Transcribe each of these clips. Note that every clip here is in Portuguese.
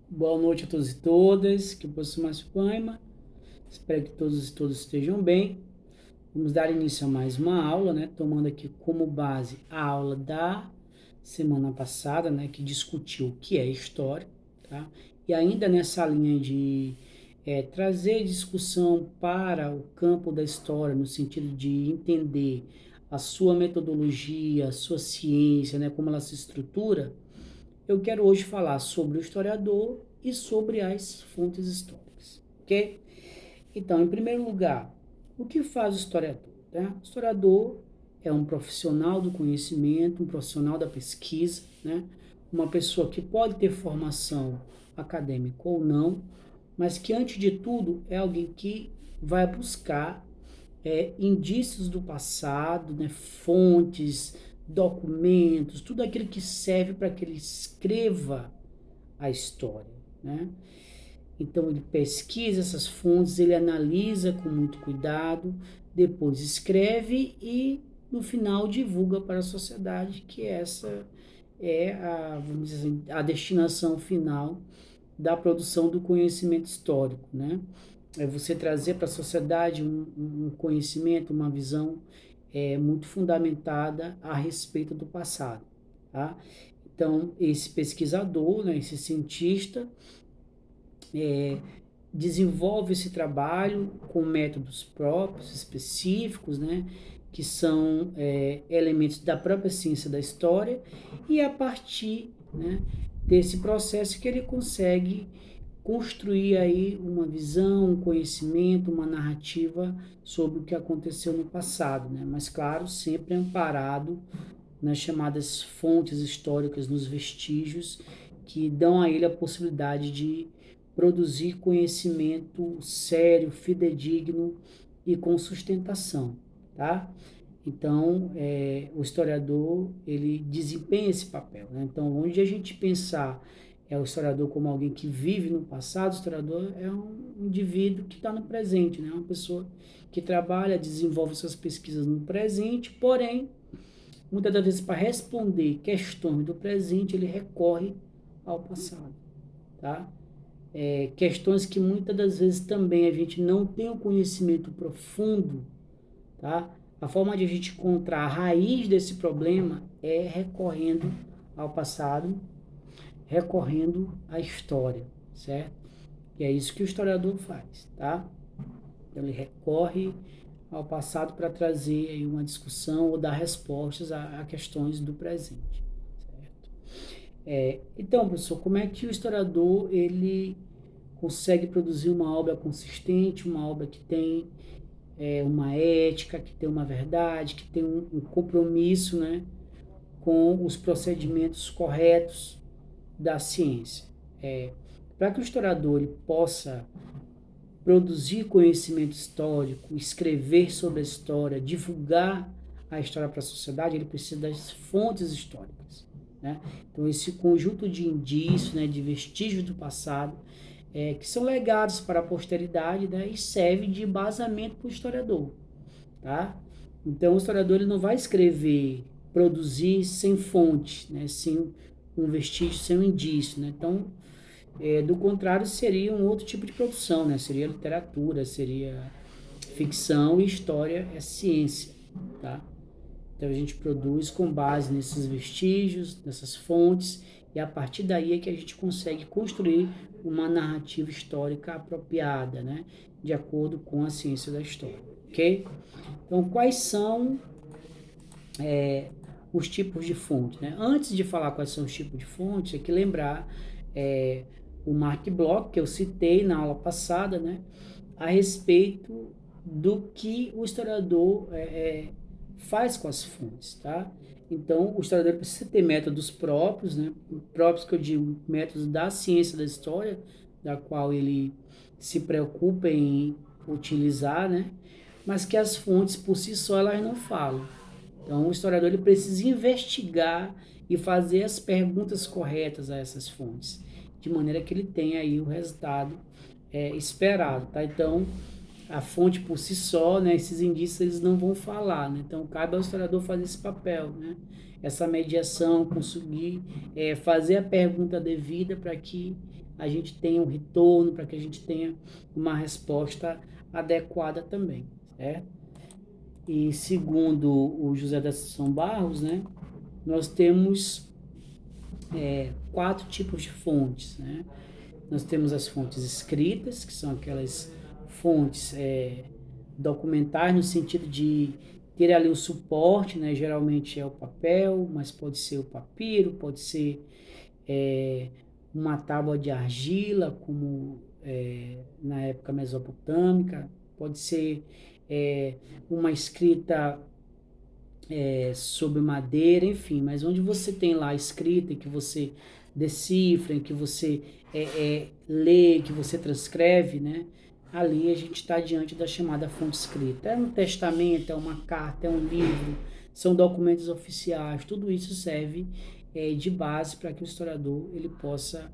Boa noite a todos e todas, que eu posso mais Paima. Espero que todos e todas estejam bem. Vamos dar início a mais uma aula, né? Tomando aqui como base a aula da semana passada, né? Que discutiu o que é história, tá? E ainda nessa linha de trazer discussão para o campo da história, no sentido de entender a sua metodologia, a sua ciência, né? Como ela se estrutura. Eu quero hoje falar sobre o historiador e sobre as fontes históricas, ok? Então, em primeiro lugar, o que faz o historiador? Né? O historiador é um profissional do conhecimento, um profissional da pesquisa, né? Uma pessoa que pode ter formação acadêmica ou não, mas que, antes de tudo, é alguém que vai buscar indícios do passado, né, fontes, documentos, tudo aquilo que serve para que ele escreva a história, né? Então ele pesquisa essas fontes, ele analisa com muito cuidado, depois escreve e no final divulga para a sociedade que essa é a, vamos dizer assim, a destinação final da produção do conhecimento histórico, né? É você trazer para a sociedade um conhecimento, uma visão muito fundamentada a respeito do passado, tá? Então, esse pesquisador, né, esse cientista, desenvolve esse trabalho com métodos próprios, específicos, né, que são elementos da própria ciência da história, e a partir, né, desse processo que ele consegue construir aí uma visão, um conhecimento, uma narrativa sobre o que aconteceu no passado, né? Mas claro, sempre amparado nas chamadas fontes históricas, nos vestígios que dão a ele a possibilidade de produzir conhecimento sério, fidedigno e com sustentação, tá? Então, o historiador, ele desempenha esse papel, né? Então, onde a gente pensar o historiador como alguém que vive no passado, o historiador é um indivíduo que está no presente, né? Uma pessoa que trabalha, desenvolve suas pesquisas no presente, porém, muitas das vezes, para responder questões do presente, ele recorre ao passado, tá? Questões que muitas das vezes também a gente não tem o conhecimento profundo, tá? A forma de a gente encontrar a raiz desse problema é recorrendo ao passado, recorrendo à história, certo? E é isso que o historiador faz, tá? Ele recorre ao passado para trazer aí uma discussão ou dar respostas a questões do presente, certo? Então, professor, como é que o historiador ele consegue produzir uma obra consistente, uma obra que tem uma ética, que tem uma verdade, que tem um compromisso, né, com os procedimentos corretos da ciência? Para que o historiador ele possa produzir conhecimento histórico, escrever sobre a história, divulgar a história para a sociedade, ele precisa das fontes históricas, né? Então, esse conjunto de indícios, né, de vestígios do passado, que são legados para a posteridade, né, e serve de embasamento para o historiador, tá? Então, o historiador ele não vai escrever, produzir sem fonte, né, sem um vestígio, sem um indício, né? Então, do contrário, seria um outro tipo de produção, né? Seria literatura, seria ficção, e história é ciência, tá? Então a gente produz com base nesses vestígios, nessas fontes, e a partir daí é que a gente consegue construir uma narrativa histórica apropriada, né? De acordo com a ciência da história, ok? Então, quais são os tipos de fonte, né? Antes de falar quais são os tipos de fonte, é que lembrar é, o Mark Bloch, que eu citei na aula passada, né? A respeito do que o historiador faz com as fontes, tá? Então, o historiador precisa ter métodos próprios, né? Próprios que eu digo, métodos da ciência da história, da qual ele se preocupa em utilizar, né? Mas que as fontes por si só elas não falam. Então, o historiador ele precisa investigar e fazer as perguntas corretas a essas fontes, de maneira que ele tenha aí o resultado esperado, tá? Então, a fonte por si só, né, esses indícios eles não vão falar, né? Então, cabe ao historiador fazer esse papel, né? Essa mediação, conseguir fazer a pergunta devida para que a gente tenha um retorno, para que a gente tenha uma resposta adequada também, certo? E segundo o José da Assunção Barros, né, nós temos 4 tipos de fontes, né? Nós temos as fontes escritas, que são aquelas fontes documentais, no sentido de ter ali o suporte, né? Geralmente é o papel, mas pode ser o papiro, pode ser uma tábua de argila, como na época mesopotâmica, pode ser uma escrita sobre madeira, enfim, mas onde você tem lá a escrita, que você decifra, que você lê, que você transcreve, né? Ali a gente está diante da chamada fonte escrita. É um testamento, é uma carta, é um livro, são documentos oficiais, tudo isso serve de base para que o historiador ele possa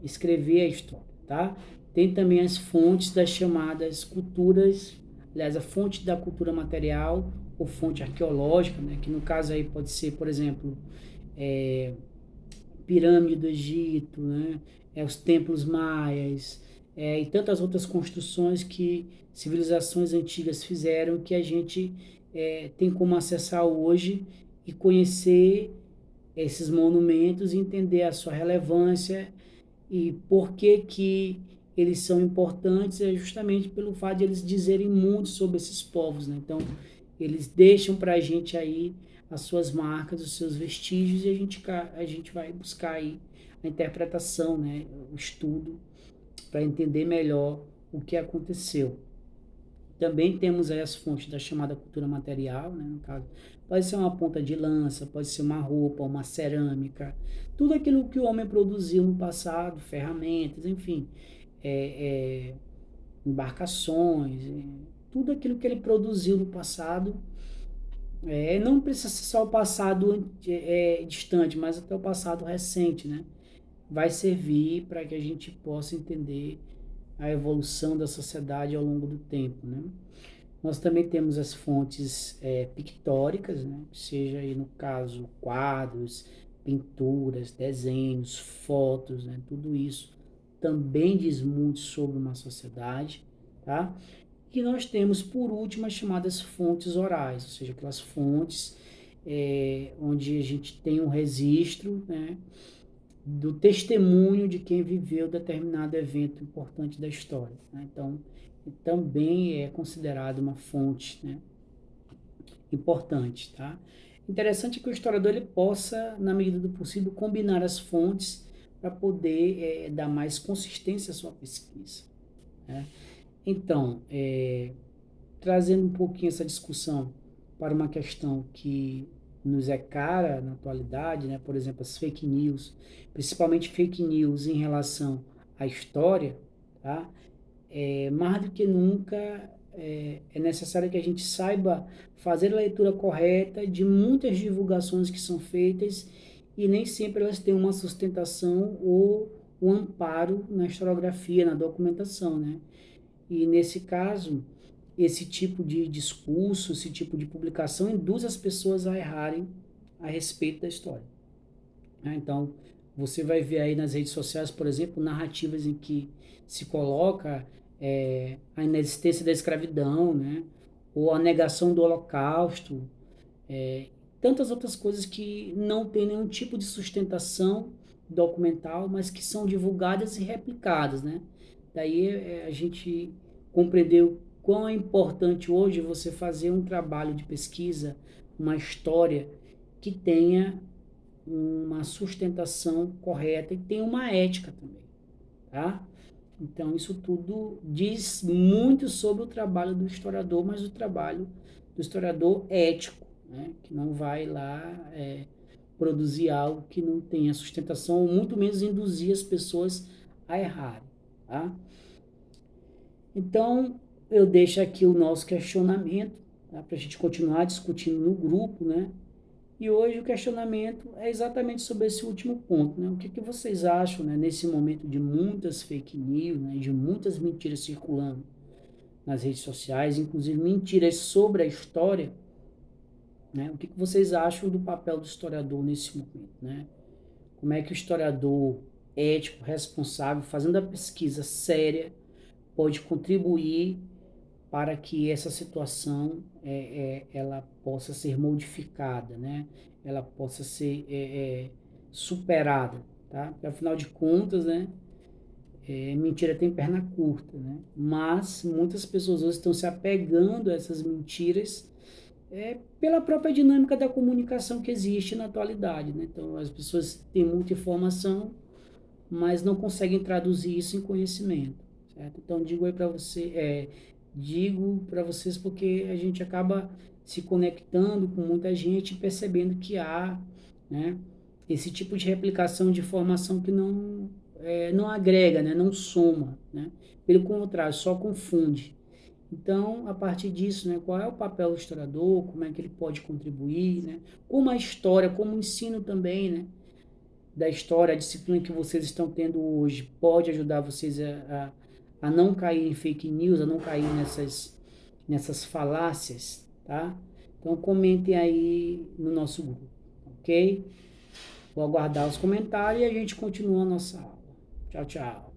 escrever a história, tá? Tem também as fontes das chamadas culturas, aliás, a fonte da cultura material ou fonte arqueológica, né? Que no caso aí pode ser, por exemplo, pirâmide do Egito, né? Os templos maias, e tantas outras construções que civilizações antigas fizeram que a gente tem como acessar hoje e conhecer esses monumentos e entender a sua relevância e por que que eles são importantes é justamente pelo fato de eles dizerem muito sobre esses povos, né? Então, eles deixam para a gente aí as suas marcas, os seus vestígios, e a gente vai buscar aí a interpretação, né? O estudo, para entender melhor o que aconteceu. Também temos aí as fontes da chamada cultura material, né? No caso, pode ser uma ponta de lança, pode ser uma roupa, uma cerâmica, tudo aquilo que o homem produziu no passado, ferramentas, enfim, embarcações, tudo aquilo que ele produziu no passado, não precisa ser só o passado distante, mas até o passado recente, né? Vai servir para que a gente possa entender a evolução da sociedade ao longo do tempo, né? Nós também temos as fontes pictóricas, né? Seja aí no caso quadros, pinturas, desenhos, fotos, né? Tudo isso também diz muito sobre uma sociedade, tá? E nós temos, por último, as chamadas fontes orais, ou seja, aquelas fontes onde a gente tem um registro, né, do testemunho de quem viveu determinado evento importante da história, né? Então, também é considerado uma fonte, né, importante, tá? Interessante que o historiador ele possa, na medida do possível, combinar as fontes para poder dar mais consistência à sua pesquisa, né? Então, trazendo um pouquinho essa discussão para uma questão que nos é cara na atualidade, né? Por exemplo, as fake news, principalmente fake news em relação à história, tá? Mais do que nunca é necessário que a gente saiba fazer a leitura correta de muitas divulgações que são feitas e nem sempre elas têm uma sustentação ou um amparo na historiografia, na documentação, né? E nesse caso, esse tipo de discurso, esse tipo de publicação induz as pessoas a errarem a respeito da história, né? Então, você vai ver aí nas redes sociais, por exemplo, narrativas em que se coloca a inexistência da escravidão, né? Ou a negação do Holocausto, tantas outras coisas que não têm nenhum tipo de sustentação documental, mas que são divulgadas e replicadas, né? Daí a gente compreendeu quão é importante hoje você fazer um trabalho de pesquisa, uma história que tenha uma sustentação correta e tenha uma ética também, tá? Então, isso tudo diz muito sobre o trabalho do historiador, mas o trabalho do historiador ético, né? Que não vai lá produzir algo que não tenha sustentação, ou muito menos induzir as pessoas a errarem, tá? Então, eu deixo aqui o nosso questionamento, tá? Para a gente continuar discutindo no grupo, né? E hoje o questionamento é exatamente sobre esse último ponto, né? O que vocês acham, né, nesse momento de muitas fake news, né, de muitas mentiras circulando nas redes sociais, inclusive mentiras sobre a história, né? O que vocês acham do papel do historiador nesse momento, né? Como é que o historiador ético, responsável, fazendo a pesquisa séria, pode contribuir para que essa situação ela possa ser modificada, né? Ela possa ser superada, tá? Porque, afinal de contas, né? Mentira tem perna curta, né? Mas muitas pessoas hoje estão se apegando a essas mentiras pela própria dinâmica da comunicação que existe na atualidade, né? Então, as pessoas têm muita informação, mas não conseguem traduzir isso em conhecimento, certo? Então, digo para vocês porque a gente acaba se conectando com muita gente e percebendo que há, né, esse tipo de replicação de informação que não agrega, né, não soma, né? Pelo contrário, só confunde. Então, a partir disso, né, qual é o papel do historiador, como é que ele pode contribuir, né? Como a história, como o ensino também, né, da história, a disciplina que vocês estão tendo hoje pode ajudar vocês a não cair em fake news, a não cair nessas falácias, tá? Então, comentem aí no nosso grupo, ok? Vou aguardar os comentários e a gente continua a nossa aula. Tchau, tchau.